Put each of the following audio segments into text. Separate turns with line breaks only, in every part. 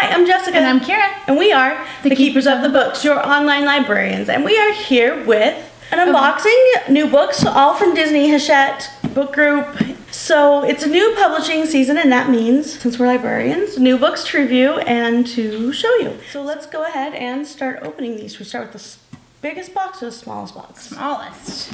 I'm Jessica.
And I'm Kira.
And we are the Keepers of the Books, your online librarians. And we are here with an unboxing, new books, all from Disney Hachette book group. So it's a new publishing season, and that means, since we're librarians, new books to review and to show you. So let's go ahead and start opening these. We start with the biggest box or the smallest box?
Smallest.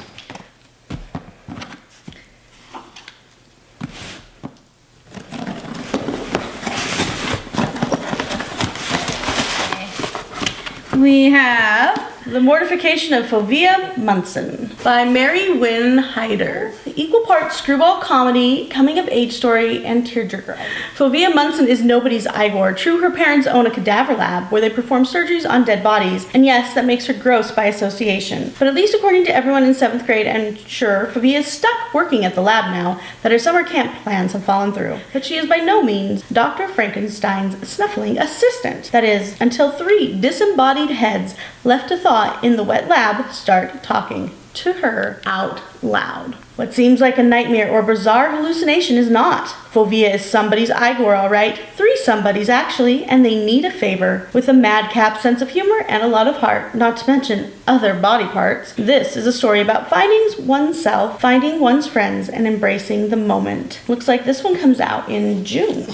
We have
The Mortification of Fovea Munson by Mary Wynne Hyder. The equal parts screwball comedy, coming-of-age story, and tearjerker. Fovea Munson is nobody's Igor. True, her parents own a cadaver lab where they perform surgeries on dead bodies, and yes, that makes her gross by association. But at least according to everyone in 7th grade, and sure, Fovea is stuck working at the lab now that her summer camp plans have fallen through. But she is by no means Dr. Frankenstein's snuffling assistant. That is, until 3 disembodied heads left to thaw in the wet lab start talking to her out loud. What seems like a nightmare or bizarre hallucination is not. Fovea is somebody's Igor, all right. 3 somebodies, actually, and they need a favor. With a madcap sense of humor and a lot of heart, not to mention other body parts. This is a story about finding oneself, finding one's friends, and embracing the moment. Looks like this one comes out in June.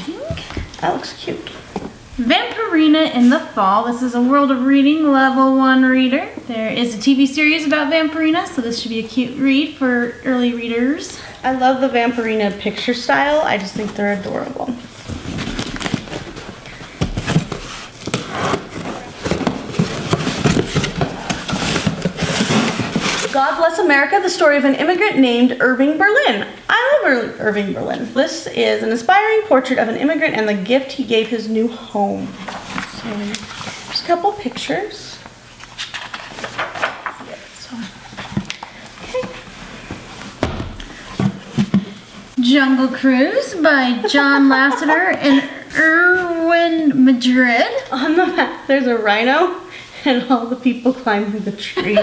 That looks cute.
Vamparina in the fall. This is a World of Reading Level 1 reader. There is a TV series about Vamparina, so this should be a cute read for early readers.
I love the Vamparina picture style. I just think they're adorable. God Bless America, the story of an immigrant named Irving Berlin. I love Irving Berlin. This is an inspiring portrait of an immigrant and the gift he gave his new home. So, just a couple pictures. Okay.
Jungle Cruise by John Lasseter and Erwin Madrid.
On the back, there's a rhino and all the people climbing the tree.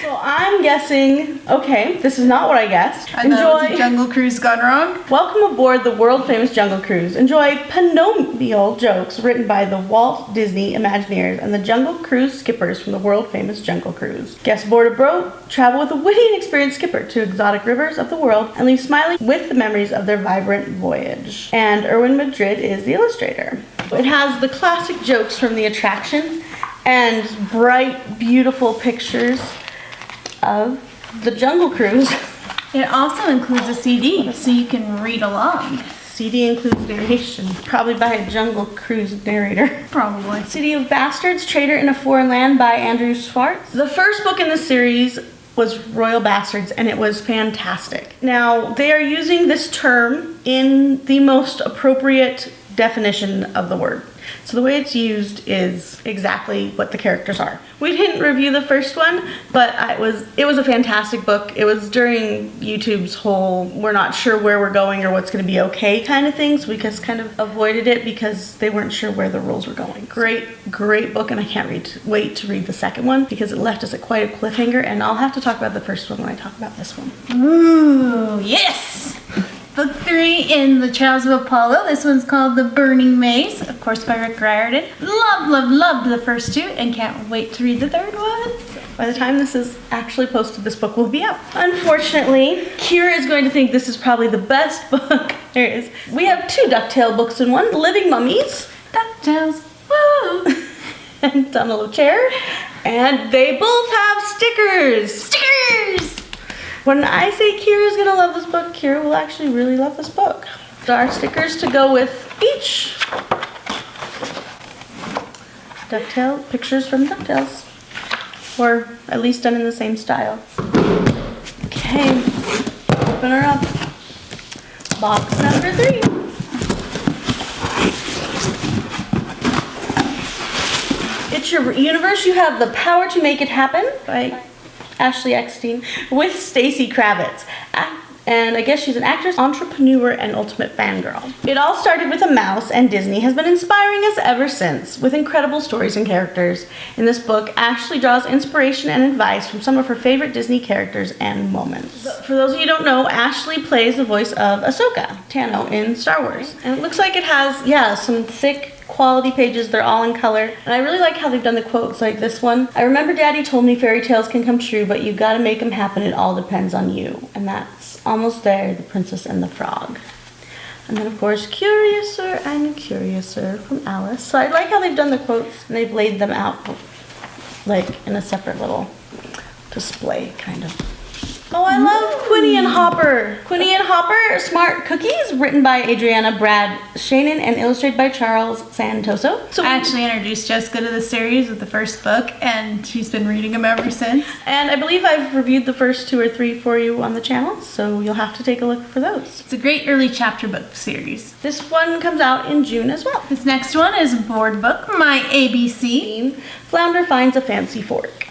So I'm guessing, okay, this is not what I guessed.
I thought it was a Jungle Cruise gone wrong.
Welcome aboard the world-famous Jungle Cruise. Enjoy Pinocchio jokes written by the Walt Disney Imagineers and the Jungle Cruise skippers from the world-famous Jungle Cruise. Guests aboard a boat travel with a witty and experienced skipper to exotic rivers of the world and leave smiling with the memories of their vibrant voyage. And Erwin Madrid is the illustrator. It has the classic jokes from the attraction and bright, beautiful pictures of the Jungle Cruise.
It also includes a CD, so you can read along.
CD includes narration, probably by a Jungle Cruise narrator.
Probably.
City of Bastards, Trader in a Foreign Land by Andrew Schwartz. The first book in the series was Royal Bastards, and it was fantastic. Now, they are using this term in the most appropriate definition of the word. So the way it's used is exactly what the characters are. We didn't review the first one, but it was a fantastic book. It was during YouTube's whole we're not sure where we're going or what's going to be okay kind of thing, so we just kind of avoided it because they weren't sure where the rules were going. Great book, and I can't wait to read the second one because it left us at quite a cliffhanger, and I'll have to talk about the first one when I talk about this one.
Ooh, yes! Book 3 in the Trials of Apollo. This one's called The Burning Maze, of course by Rick Riordan. Loved the first 2 and can't wait to read the third one.
By the time this is actually posted, this book will be out. Unfortunately, Kira is going to think this is probably the best book there is. We have 2 DuckTale books in one, Living Mummies.
DuckTales, woo!
And Tunnel of Terror. And they both have stickers.
Stickers!
When I say Kira's gonna love this book, Kira will actually really love this book. There are stickers to go with each. DuckTale, pictures from DuckTales. Or at least done in the same style. Okay, open her up. Box number 3. It's your universe, you have the power to make it happen by Ashley Eckstein with Stacey Kravitz. And I guess she's an actress, entrepreneur, and ultimate fangirl. It all started with a mouse, and Disney has been inspiring us ever since, with incredible stories and characters. In this book, Ashley draws inspiration and advice from some of her favorite Disney characters and moments. For those of you who don't know, Ashley plays the voice of Ahsoka Tano in Star Wars. And it looks like it has, some thick quality pages. They're all in color. And I really like how they've done the quotes like this one. I remember Daddy told me fairy tales can come true, but you gotta make them happen. It all depends on you. And that's Almost There, The Princess and the Frog. And then, of course, Curiouser and Curiouser from Alice. So I like how they've done the quotes and they've laid them out like in a separate little display, kind of. Oh, I love Quinny and Hopper. Quinny and Hopper, Smart Cookies, written by Adriana Brad Shannon and illustrated by Charles Santoso.
So I actually introduced Jessica to the series with the first book, and she's been reading them ever since.
And I believe I've reviewed the first 2 or 3 for you on the channel, so you'll have to take a look for those.
It's a great early chapter book series.
This one comes out in June as well.
This next one is Board Book, My ABC.
Flounder Finds a Fancy Fork.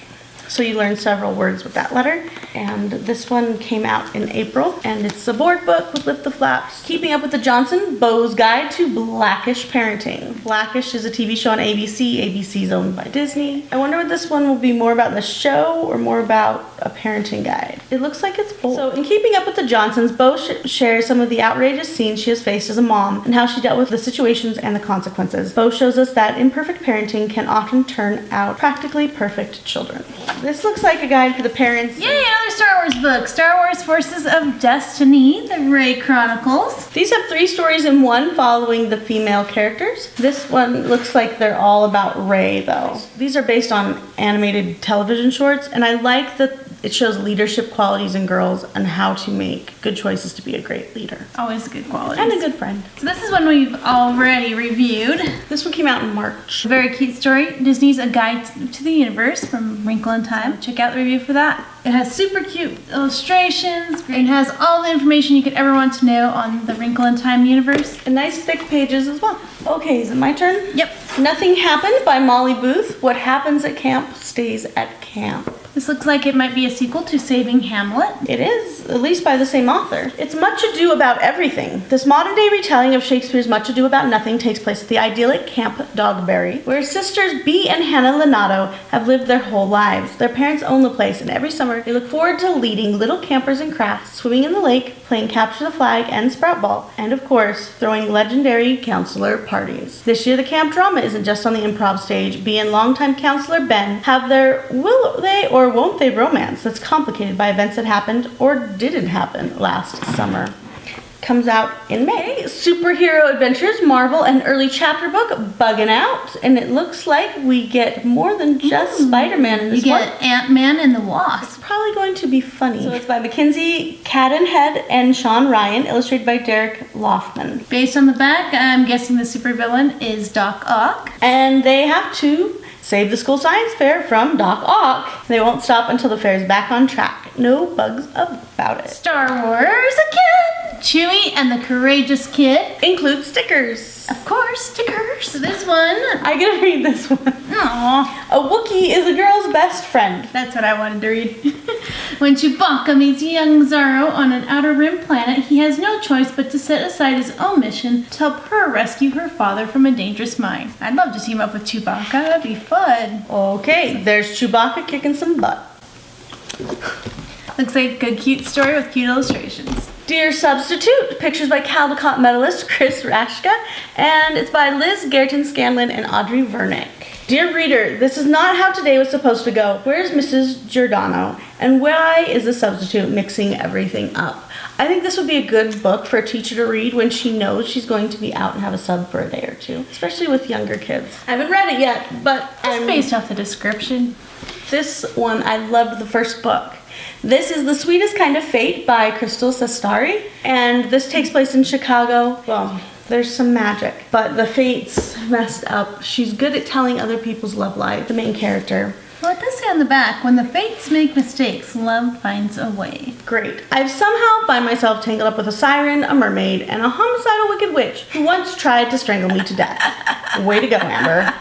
So you learn several words with that letter. And this one came out in April. And it's a board book with Lift the Flaps. Keeping Up with the Johnson, Beau's Guide to Blackish Parenting. Blackish is a TV show on ABC. ABC is owned by Disney. I wonder what this one will be more about in the show or more about a parenting guide. It looks like it's both. So in Keeping Up with the Johnsons, Beau shares some of the outrageous scenes she has faced as a mom and how she dealt with the situations and the consequences. Beau shows us that imperfect parenting can often turn out practically perfect children. This looks like a guide for the parents.
Yay, another Star Wars book. Star Wars Forces of Destiny, the Rey Chronicles.
These have 3 stories in one following the female characters. This one looks like they're all about Rey, though. These are based on animated television shorts, and I like that it shows leadership qualities in girls and how to make good choices to be a great leader.
Always good qualities.
And a good friend.
So this is one we've already reviewed.
This one came out in March.
A very cute story, Disney's A Guide to the Universe from Wrinkle in Time. Check out the review for that. It has super cute illustrations. It has all the information you could ever want to know on the Wrinkle in Time universe.
And nice thick pages as well. Okay, is it my turn?
Yep.
Nothing Happened by Molly Booth. What happens at camp stays at camp.
This looks like it might be a sequel to Saving Hamlet.
It is, at least by the same author. It's Much Ado About Everything. This modern-day retelling of Shakespeare's Much Ado About Nothing takes place at the idyllic Camp Dogberry, where sisters Bea and Hannah Lenato have lived their whole lives. Their parents own the place, and every summer they look forward to leading little campers in crafts, swimming in the lake, playing capture the flag and sprout ball, and of course, throwing legendary counselor parties. This year, the camp drama isn't just on the improv stage. Bea and longtime counselor Ben have their will they or won't they romance that's complicated by events that happened or didn't happen last summer. Comes out in May. Superhero Adventures, Marvel, and early chapter book, Buggin Out. And it looks like we get more than just Spider-Man in this one.
You get Ant-Man and the Wasp.
It's probably going to be funny. So it's by Mackenzie, Cadenhead, and Sean Ryan, illustrated by Derek Laufman.
Based on the back, I'm guessing the supervillain is Doc Ock.
And they have to save the school science fair from Doc Ock. They won't stop until the fair is back on track. No bugs about it.
Star Wars again! Chewie and the Courageous Kid.
Includes stickers.
Of course, stickers. This one.
I gotta read this one.
Aww.
A Wookiee is a girl's best friend.
That's what I wanted to read. When Chewbacca meets young Zorro on an outer rim planet, he has no choice but to set aside his own mission to help her rescue her father from a dangerous mine. I'd love to team up with Chewbacca. That'd be fun.
Okay, there's Chewbacca kicking some butt.
Looks like a cute story with cute illustrations.
Dear Substitute, pictures by Caldecott medalist Chris Rashka, and it's by Liz Gerton Scanlon and Audrey Vernick. Dear reader, this is not how today was supposed to go. Where's Mrs. Giordano? And why is the substitute mixing everything up? I think this would be a good book for a teacher to read when she knows she's going to be out and have a sub for a day or two, especially with younger kids. I haven't read it yet, but
Just based off the description.
This one, I loved the first book. This is The Sweetest Kind of Fate by Crystal Sestari, and this takes place in Chicago. Well, there's some magic, but the fate's messed up. She's good at telling other people's love life, the main character.
Well, it does say on the back, when the fates make mistakes, love finds a way.
Great. I've somehow find myself tangled up with a siren, a mermaid, and a homicidal wicked witch who once tried to strangle me to death. Way to go, Amber.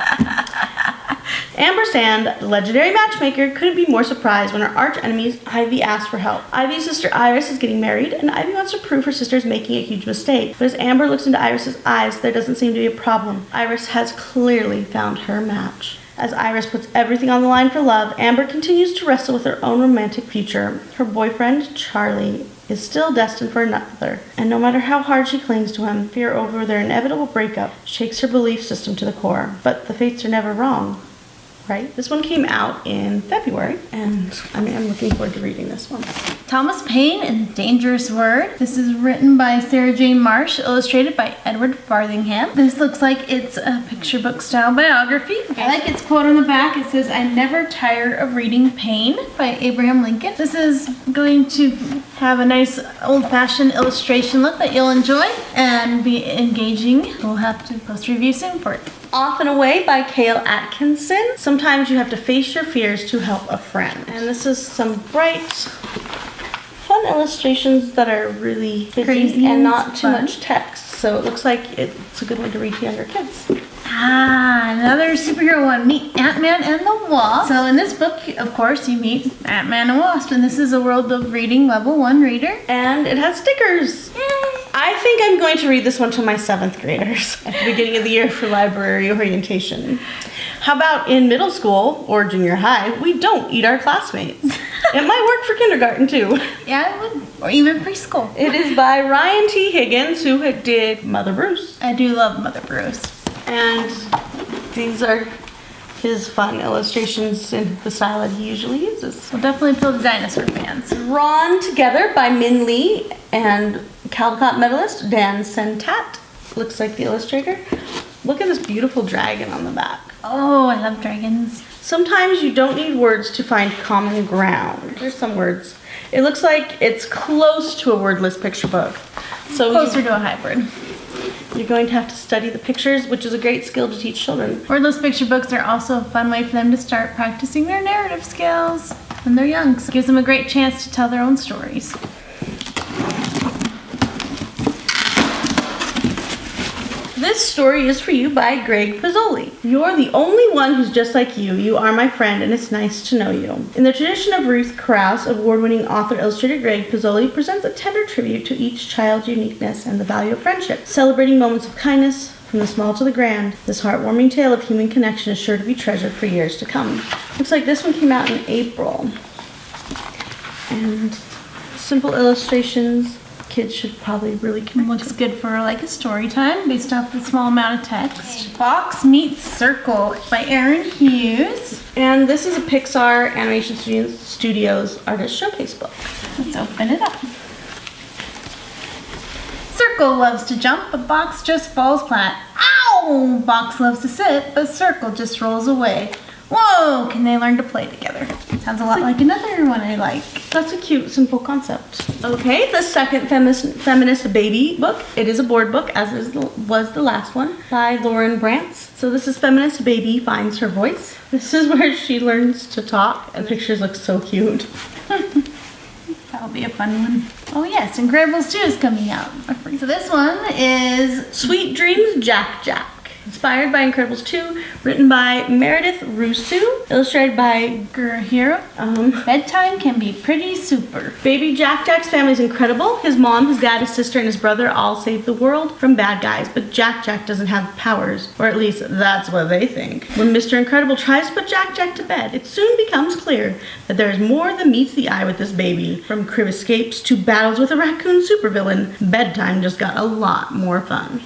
Amber Sand, the legendary matchmaker, couldn't be more surprised when her arch enemies Ivy asked for help. Ivy's sister Iris is getting married, and Ivy wants to prove her sister is making a huge mistake. But as Amber looks into Iris's eyes, there doesn't seem to be a problem. Iris has clearly found her match. As Iris puts everything on the line for love, Amber continues to wrestle with her own romantic future. Her boyfriend, Charlie, is still destined for another, and no matter how hard she clings to him, fear over their inevitable breakup shakes her belief system to the core. But the fates are never wrong, right? This one came out in February, and I'm looking forward to reading this one.
Thomas Paine and the Dangerous Word. This is written by Sarah Jane Marsh, illustrated by Edward Farthingham. This looks like it's a picture book style biography. I like its quote on the back. It says, "I'm never tired of reading Paine," by Abraham Lincoln. This is going to have a nice old-fashioned illustration look that you'll enjoy and be engaging. We'll have to post a review soon for it.
Off and Away by Hale Atkinson. Sometimes you have to face your fears to help a friend. And this is some bright, fun illustrations that are really busy
Crazy
and not too
fun.
much text. So it looks like it's a good one to read to younger kids.
Another superhero one. Meet Ant-Man and the Wasp. So in this book, of course, you meet Ant-Man and Wasp. And this is a World of Reading Level 1 reader.
And it has stickers.
Yay!
I think I'm going to read this one to my 7th graders at the beginning of the year for library orientation. How about in middle school or junior high, we don't eat our classmates? It might work for kindergarten too.
Yeah, it would. Or even preschool.
It is by Ryan T. Higgins, who did Mother Bruce.
I do love Mother Bruce.
And these are his fun illustrations in the style that he usually uses.
We'll definitely appeal to dinosaur fans.
Drawn Together by Min Lee and Caldecott medalist Dan Sentat. Looks like the illustrator. Look at this beautiful dragon on the back.
Oh, I love dragons.
Sometimes you don't need words to find common ground. There's some words. It looks like it's close to a wordless picture book. So
Closer to a hybrid.
you're going to have to study the pictures, which is a great skill to teach children.
Wordless picture books are also a fun way for them to start practicing their narrative skills when they're young. So it gives them a great chance to tell their own stories.
This story is for you by Greg Pizzoli. You're the only one who's just like you. You are my friend, and it's nice to know you. In the tradition of Ruth Krauss, award-winning author illustrator Greg Pizzoli presents a tender tribute to each child's uniqueness and the value of friendship, celebrating moments of kindness from the small to the grand. This heartwarming tale of human connection is sure to be treasured for years to come. Looks like this one came out in April. And simple illustrations. Kids should probably really connect.
Looks good for like a story time based off the small amount of text. Box Meets Circle by Aaron Hughes.
And this is a Pixar Animation Studios Artist Showcase book.
Let's open it up. Circle loves to jump, but Box just falls flat. Ow! Box loves to sit, but Circle just rolls away. Whoa! Can they learn to play together? Sounds a lot like another one I like.
That's a cute, simple concept. Okay, the second feminist baby book. It is a board book, as was the last one, by Lauren Brantz. So this is Feminist Baby Finds Her Voice. This is where she learns to talk, and the pictures look so cute.
That'll be a fun one. Oh yes, Incredibles 2 is coming out. So this one is
Sweet Dreams Jack Jack. Inspired by Incredibles 2, written by Meredith Rusu, illustrated by
Hero. Bedtime can be pretty super.
Baby Jack Jack's family is incredible. His mom, his dad, his sister, and his brother all save the world from bad guys, but Jack Jack doesn't have powers, or at least that's what they think. When Mr. Incredible tries to put Jack Jack to bed, it soon becomes clear that there is more than meets the eye with this baby. From crib escapes to battles with a raccoon supervillain, bedtime just got a lot more fun.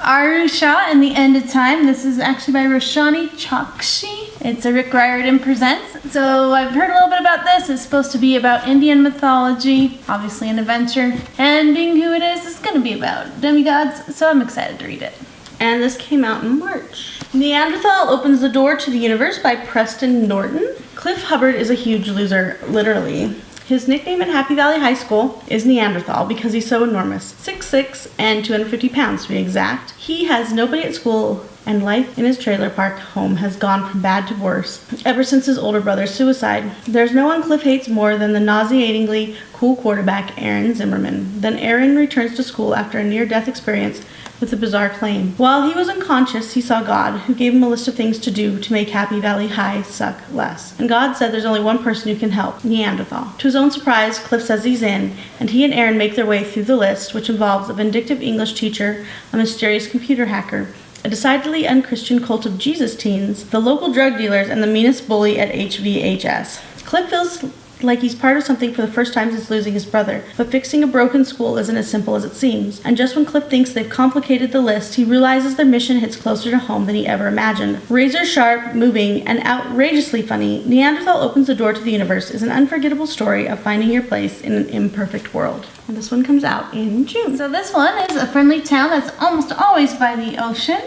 Aru Shah and the End of Time. This is actually by Roshani Chokshi. It's a Rick Riordan Presents. So I've heard a little bit about this. It's supposed to be about Indian mythology, obviously an adventure. And being who it is, it's going to be about demigods. So I'm excited to read it.
And this came out in March. Neanderthal Opens the Door to the Universe by Preston Norton. Cliff Hubbard is a huge loser, literally. His nickname at Happy Valley High School is Neanderthal because he's so enormous. 6'6" and 250 pounds to be exact. He has nobody at school, and life in his trailer park home has gone from bad to worse ever since his older brother's suicide. There's no one Cliff hates more than the nauseatingly cool quarterback Aaron Zimmerman. Then Aaron returns to school after a near-death experience with a bizarre claim. While he was unconscious, he saw God, who gave him a list of things to do to make Happy Valley High suck less. And God said there's only one person who can help, Neanderthal. To his own surprise, Cliff says he's in, and he and Aaron make their way through the list, which involves a vindictive English teacher, a mysterious computer hacker, a decidedly unchristian cult of Jesus teens, the local drug dealers, and the meanest bully at HVHS. Cliff feels like he's part of something for the first time since losing his brother. But fixing a broken school isn't as simple as it seems. And just when Cliff thinks they've complicated the list, he realizes their mission hits closer to home than he ever imagined. Razor sharp, moving, and outrageously funny, Neanderthal Opens the Door to the Universe is an unforgettable story of finding your place in an imperfect world. And this one comes out in June.
So this one is A Friendly Town That's Almost Always by the Ocean.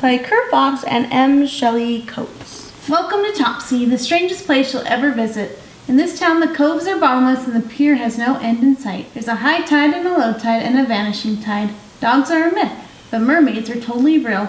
By Kurt Fox and M. Shelley Coates.
Welcome to Topsea, the strangest place you'll ever visit. In this town, the coves are bottomless and the pier has no end in sight. There's a high tide and a low tide and a vanishing tide. Dogs are a myth, but mermaids are totally real.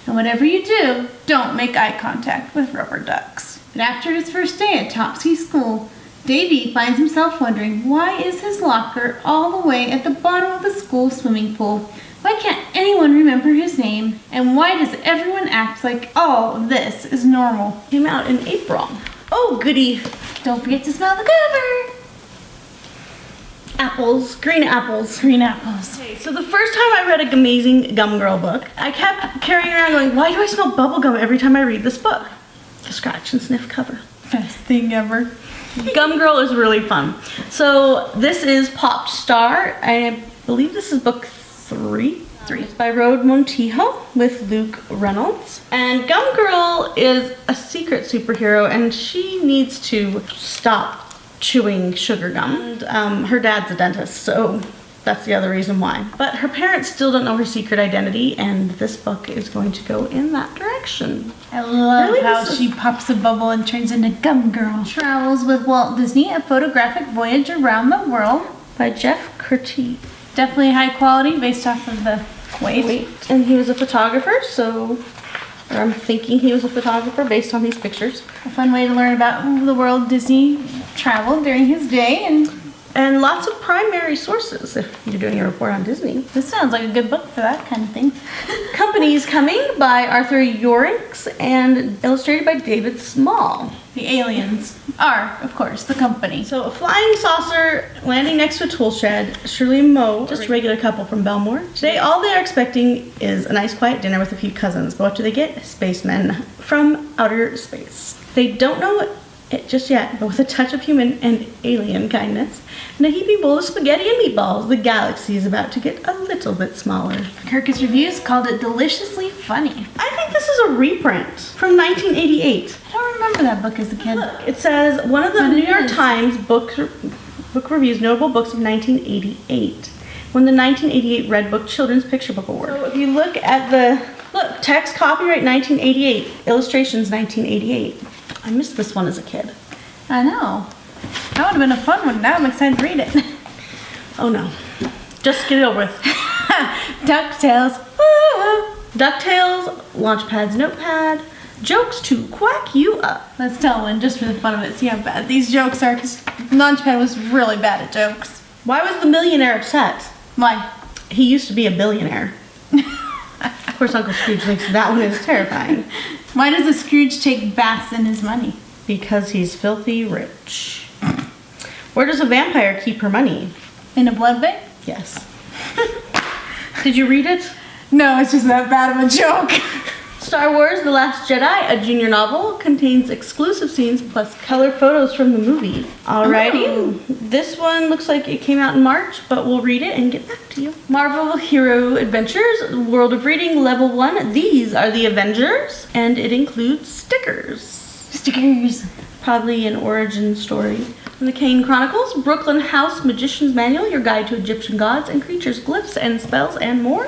And whatever you do, don't make eye contact with rubber ducks. But after his first day at Topsea School, Davy finds himself wondering why is his locker all the way at the bottom of the school swimming pool? Why can't anyone remember his name? And why does everyone act like all of this is normal?
Came out in April. Oh, goody.
Don't forget to smell the cover.
Apples. Green apples.
Green apples.
Okay, so the first time I read a amazing Gum Girl book, I kept carrying around going, why do I smell bubblegum every time I read this book? The scratch and sniff cover.
Best thing ever.
Gum Girl is really fun. So this is Pop Star. I believe this is book 3. It's by Rode Montijo with Luke Reynolds. And Gum Girl is a secret superhero and she needs to stop chewing sugar gum. And her dad's a dentist, so that's the other reason why. But her parents still don't know her secret identity, and this book is going to go in that direction.
I love
Really,
how
this is-
she pops a bubble and turns into Gum Girl. Travels with Walt Disney, a photographic voyage around the world.
By Jeff Curti.
Definitely high quality based off of the weight.
And he was a photographer, so, or I'm thinking he was a photographer based on these pictures.
A fun way to learn about the world Disney traveled during his day,
And lots of primary sources if you're doing a report on Disney.
this sounds like a good book for that kind of thing.
Company's Coming by Arthur Yorinks and illustrated by David Small.
The aliens are, of course, the company.
So a flying saucer landing next to a tool shed, Shirley and Mo, just a regular couple from Belmore. Today all they are expecting is a nice quiet dinner with a few cousins, but what do they get? Spacemen from outer space. They don't know it just yet, but with a touch of human and alien kindness and a heaping bowl of spaghetti and meatballs, the galaxy is about to get a little bit smaller.
Kirkus Reviews called it deliciously funny.
I think this is a reprint from 1988.
I don't remember that book as a kid.
Look, it says one of the
But it
New York
is.
Times book reviews notable books of 1988. Won the 1988 Red Book Children's Picture Book Award. So if you look at text copyright 1988, illustrations 1988. I missed this one as a kid.
I know. That would have been a fun one. Now I'm excited to read it.
Oh no. Just get it over with.
DuckTales. Woo!
DuckTales, Launchpad's Notepad, jokes to quack you up.
Let's tell one just for the fun of it. See how bad these jokes are, because Launchpad was really bad at jokes.
Why was the millionaire upset?
Why?
He used to be a billionaire. Of course, Uncle Scrooge thinks that one is terrifying.
Why does the Scrooge take baths in his money?
Because he's filthy rich. Where does a vampire keep her money?
In a blood bank?
Yes. Did you read it?
No, it's just that bad of a joke.
Star Wars The Last Jedi, a junior novel, contains exclusive scenes plus color photos from the movie. Alrighty.
Ooh.
This one looks like it came out in March, but we'll read it and get back to you. Marvel Hero Adventures, World of Reading, Level 1. These are the Avengers, and it includes stickers.
Stickers.
Probably an origin story. From the Kane Chronicles, Brooklyn House Magician's Manual, your guide to Egyptian gods and creatures, glyphs and spells, and more.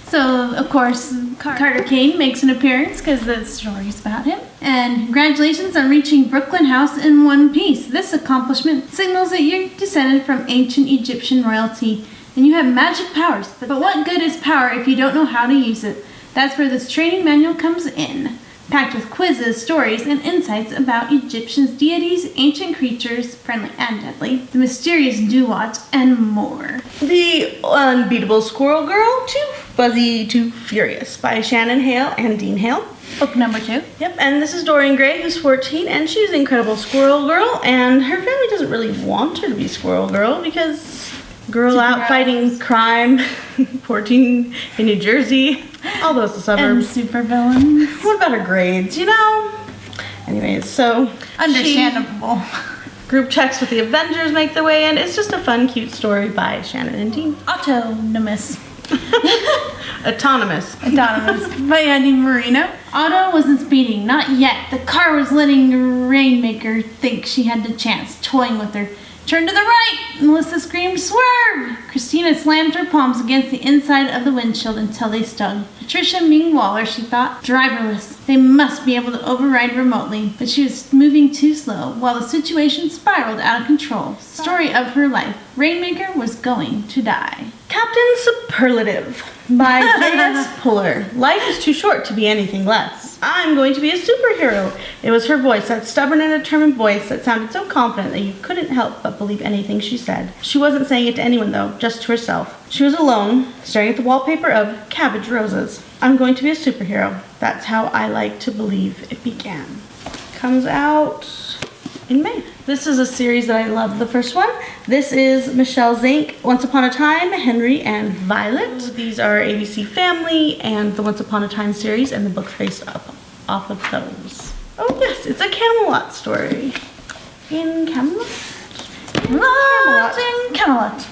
So, of course, Carter Kane makes an appearance because the story's about him. And congratulations on reaching Brooklyn House in one piece. This accomplishment signals that you're descended from ancient Egyptian royalty and you have magic powers. But what good is power if you don't know how to use it? That's where this training manual comes in. Packed with quizzes, stories, and insights about Egyptians' deities, ancient creatures, friendly and deadly, the mysterious Duat, and more.
The Unbeatable Squirrel Girl, Too Fuzzy, Too Furious by Shannon, Hale, and Dean Hale.
Book number 2.
Yep, and this is Dorian Gray, who's 14, and she's the Incredible Squirrel Girl, and her family doesn't really want her to be Squirrel Girl because girl out fighting crime, 14 in New Jersey, all those
And
suburbs.
supervillains.
What about her grades, you know? Anyways, so
Understandable.
Group checks with the Avengers make their way in. It's just a fun, cute story by Shannon and team.
Autonomous.
Autonomous
by Andy Marino. Otto wasn't speeding, not yet. The car was letting Rainmaker think she had the chance, toying with her. Turn to the right! Melissa screamed, swerve! Christina slammed her palms against the inside of the windshield until they stung. Patricia meanwhile, she thought, driverless. They must be able to override remotely, but she was moving too slow while the situation spiraled out of control. Story of her life. Rainmaker was going to die.
Captain Superlative by J.S. Puller. Life is too short to be anything less. I'm going to be a superhero. It was her voice, that stubborn and determined voice that sounded so confident that you couldn't help but believe anything she said. She wasn't saying it to anyone though, just to herself. She was alone, staring at the wallpaper of Cabbage Roses. I'm going to be a superhero. That's how I like to believe it began. Comes out in May. This is a series that I love, the first one. This is Michelle Zink, Once Upon a Time, Henry and Violet. These are ABC Family and the Once Upon a Time series, and the book's based off of those. Oh yes, it's a Camelot story. In Camelot?
In Camelot.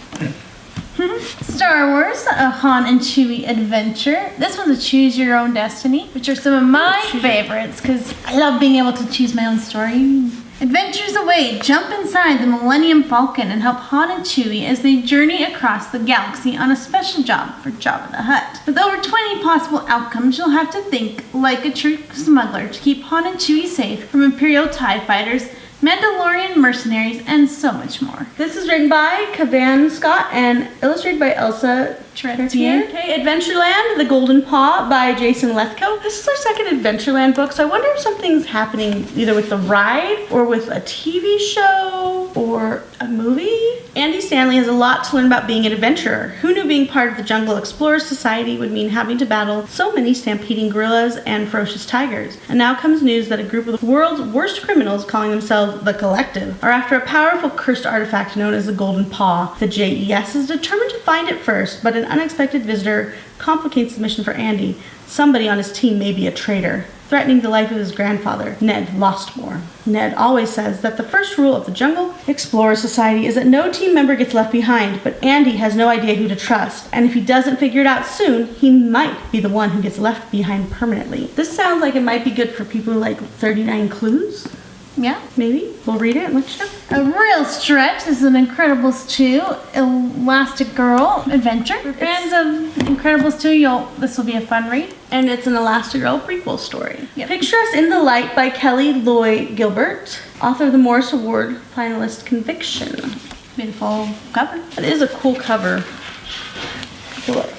Star Wars, a Han and Chewie adventure. This one's a Choose Your Own Destiny, which are some of my favorites because I love being able to choose my own story. Adventures away, jump inside the Millennium Falcon and help Han and Chewie as they journey across the galaxy on a special job for Jabba the Hutt. With over 20 possible outcomes, you'll have to think like a true smuggler to keep Han and Chewie safe from Imperial TIE fighters, Mandalorian mercenaries, and so much more. This is written by Cavan Scott and illustrated by Elsa Tretier. Okay, Adventureland, The Golden Paw by Jason Lethko. This is our second Adventureland book, so I wonder if something's happening either with the ride or with a TV show or a movie. Andy Stanley has a lot to learn about being an adventurer. Who knew being part of the Jungle Explorers Society would mean having to battle so many stampeding gorillas and ferocious tigers? And now comes news that a group of the world's worst criminals, calling themselves the Collective, are after a powerful cursed artifact known as the Golden Paw. The JES is determined to find it first, but an unexpected visitor complicates the mission for Andy. Somebody on his team may be a traitor, threatening the life of his grandfather, Ned Lostmore. Ned always says that the first rule of the Jungle Explorer Society is that no team member gets left behind, but Andy has no idea who to trust, and if he doesn't figure it out soon, he might be the one who gets left behind permanently. This sounds like it might be good for people who like 39 Clues. Yeah, maybe. We'll read it and let you know. A real stretch. This is an Incredibles 2 Elastic Girl adventure. For fans of Incredibles 2, this will be a fun read. And it's an Elastic Girl prequel story. Yep. Picture Us in the Light by Kelly Loy Gilbert, author of the Morris Award finalist Conviction. Beautiful cover. It is a cool cover. Take a look.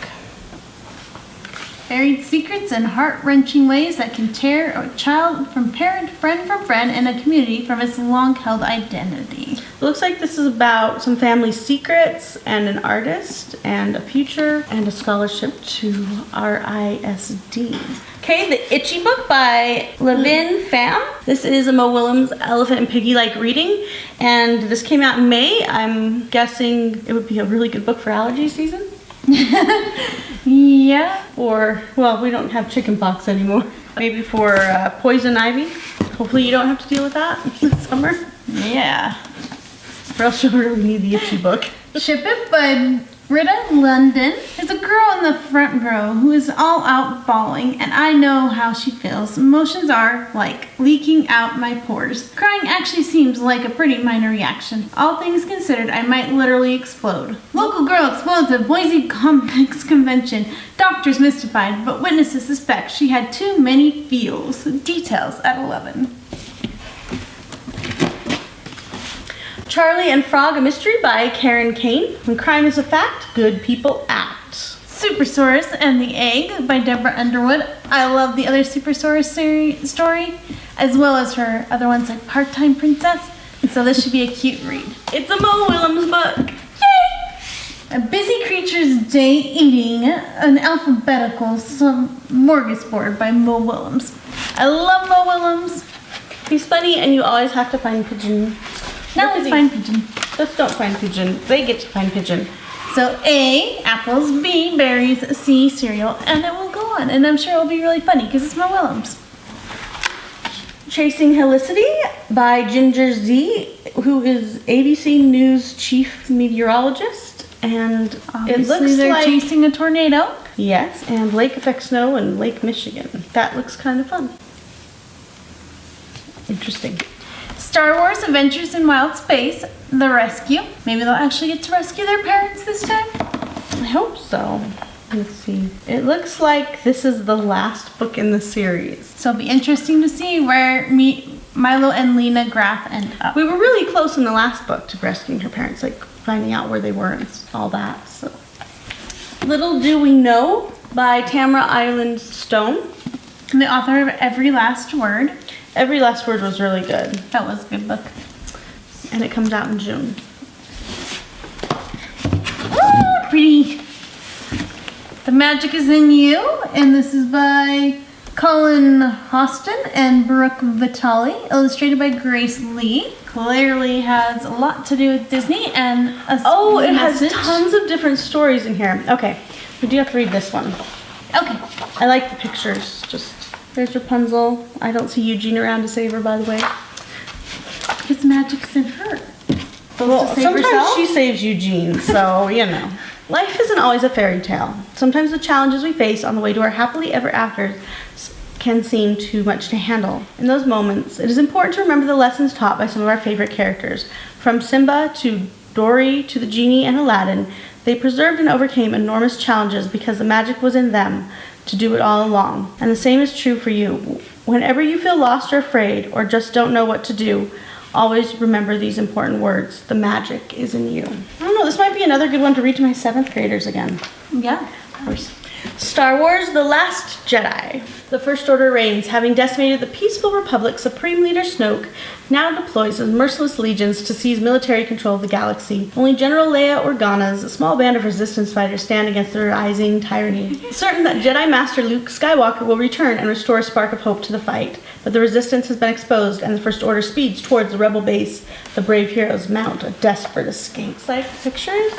Buried secrets and heart-wrenching ways that can tear a child from parent, friend from friend, and a community from its long-held identity. It looks like this is about some family secrets and an artist and a future and a scholarship to RISD. Okay, The Itchy Book by Levin Pham. This is a Mo Willems Elephant and Piggy-like reading, and this came out in May. I'm guessing it would be a really good book for allergy season. Yeah. Or, well, we don't have chicken pox anymore. Maybe for poison ivy. Hopefully you don't have to deal with that this summer. Yeah. Or else you'll really need the Itchy Book. Ship It by Britta London. There's a girl in the front row who is all out bawling, and I know how she feels. Emotions are like leaking out my pores. Crying actually seems like a pretty minor reaction. All things considered, I might literally explode. Local girl explodes at Boise Comics Convention. Doctors mystified, but witnesses suspect she had too many feels. Details at 11. Charlie and Frog, a Mystery by Karen Kane. When crime is a fact, good people act. Supersaurus and the Egg by Deborah Underwood. I love the other Supersaurus story, as well as her other ones like Part-Time Princess. So this should be a cute read. It's a Mo Willems book. Yay! A busy creature's day eating an alphabetical smorgasbord by Mo Willems. I love Mo Willems. He's funny, and you always have to find Pigeon. Now let's find Pigeon. Let's don't find Pigeon. They get to find Pigeon. So A, apples, B, berries, C, cereal, and it will go on. And I'm sure it'll be really funny because it's Mo Willems.
Chasing Helicity by Ginger Z, who is ABC News chief meteorologist. And
Obviously
it looks
they're
like...
chasing a tornado.
Yes, and lake effect snow in Lake Michigan. That looks kind of fun. Interesting.
Star Wars Adventures in Wild Space, The Rescue. Maybe they'll actually get to rescue their parents this time.
I hope so. Let's see. It looks like this is the last book in the series.
So it'll be interesting to see where Milo and Lena Graff end up.
We were really close in the last book to rescuing her parents, like finding out where they were and all that. So, Little Do We Know by Tamara Island Stone.
And the author of Every Last Word.
Every Last Word was really good.
That was a good book.
And it comes out in June.
Ooh, pretty. The Magic is in You, and this is by Colin Hostin and Brooke Vitale, illustrated by Grace Lee. Clearly has a lot to do with Disney and a
Oh, it
message.
has tons of different stories in here. Okay, we do have to read this one.
Okay.
I like the pictures. Just there's Rapunzel. I don't see Eugene around to save her, by the way.
His magic's in her.
Well,
to save
sometimes
herself?
she saves Eugene, so you know. Life isn't always a fairy tale. Sometimes the challenges we face on the way to our happily ever afters can seem too much to handle. In those moments, it is important to remember the lessons taught by some of our favorite characters. From Simba to Dory to the genie and Aladdin, they preserved and overcame enormous challenges because the magic was in them to do it all along. And the same is true for you. Whenever you feel lost or afraid or just don't know what to do, always remember these important words. The magic is in you. I don't know, this might be another good one to read to my 7th graders again.
Yeah.
Of course. Star Wars The Last Jedi. The First Order reigns, having decimated the peaceful Republic. Supreme Leader Snoke now deploys his merciless legions to seize military control of the galaxy. Only General Leia Organa's a small band of resistance fighters stand against the rising tyranny. Certain that Jedi Master Luke Skywalker will return and restore a spark of hope to the fight. But the resistance has been exposed and the First Order speeds towards the rebel base. The brave heroes mount a desperate escape. It's like pictures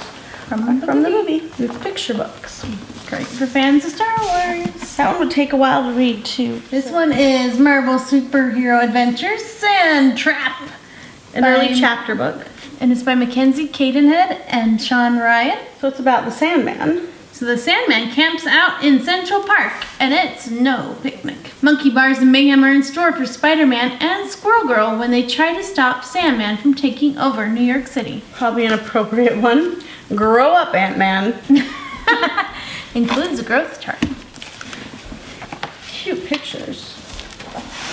from the movie. It's picture books.
Great for fans of Star Wars.
That one would take a while to read too.
This one is Marvel Superhero Adventures Sand Trap.
An early chapter book.
And it's by Mackenzie, Cadenhead, and Sean Ryan.
So it's about the Sandman.
So the Sandman camps out in Central Park, and it's no picnic. Monkey bars and mayhem are in store for Spider-Man and Squirrel Girl when they try to stop Sandman from taking over New York City.
Probably an appropriate one. Grow up, Ant-Man.
Includes a growth chart.
Cute pictures.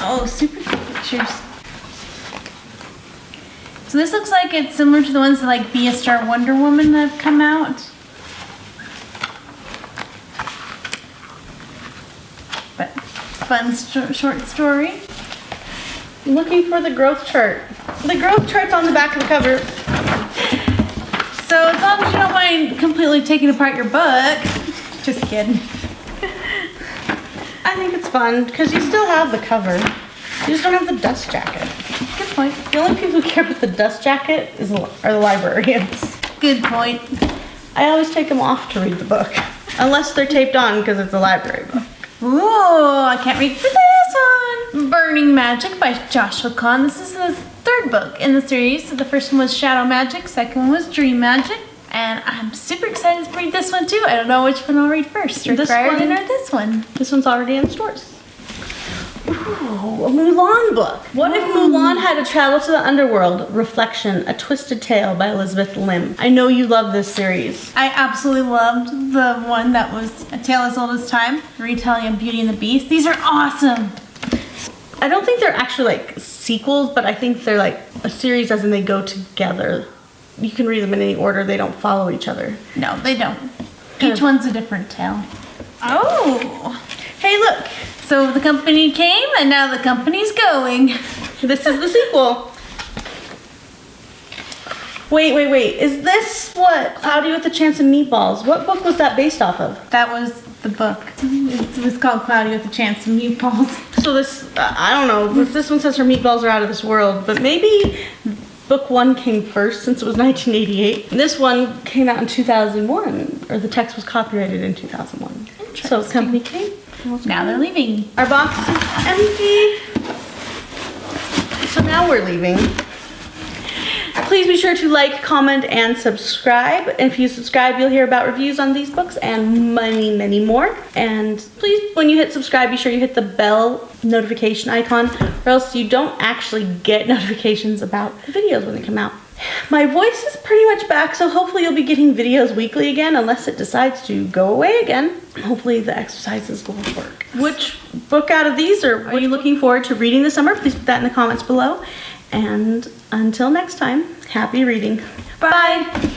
Oh, super cool pictures. So this looks like it's similar to the ones that like Be a Star Wonder Woman that have come out. But fun short story.
Looking for the growth chart. The growth chart's on the back of the cover.
So as long as you don't mind completely taking apart your book. Just kidding.
I think it's fun because you still have the cover. You just don't have the dust jacket.
Good point.
The only people who care about the dust jacket are the librarians.
Good point.
I always take them off to read the book. Unless they're taped on because it's a library book.
Ooh, I can't wait for this one. Burning Magic by Joshua Kahn. This is the 3rd book in the series. So the first one was Shadow Magic, second one was Dream Magic. And I'm super excited to read this one too. I don't know which one I'll read first. Riordan or this one.
This one's already in stores. Ooh, a Mulan book. What if Mulan had to travel to the underworld? Reflection, A Twisted Tale by Elizabeth Lim. I know you love this series.
I absolutely loved the one that was A Tale as Old as Time, retelling of Beauty and the Beast. These are awesome.
I don't think they're actually like sequels, but I think they're like a series as in they go together. You can read them in any order. They don't follow each other.
No, they don't. Each one's a different tale. Oh.
Hey, look.
So the company came and now the company's going.
This is the sequel. Wait. Is this what? Cloudy with a Chance of Meatballs. What book was that based off of?
That was the book. It was called Cloudy with a Chance of Meatballs.
So this, I don't know. This one says her meatballs are out of this world, but maybe book 1 came first since it was 1988. This one came out in 2001, or the text was copyrighted in 2001. So the company came.
Now they're leaving.
Our box is empty. So now we're leaving. Please be sure to like, comment, and subscribe. If you subscribe, you'll hear about reviews on these books and many, many more. And please, when you hit subscribe, be sure you hit the bell notification icon, or else you don't actually get notifications about the videos when they come out. My voice is pretty much back, so hopefully you'll be getting videos weekly again, unless it decides to go away again. Hopefully the exercises will work. Which book out of these are you looking forward to reading this summer? Please put that in the comments below. And until next time, happy reading. Bye.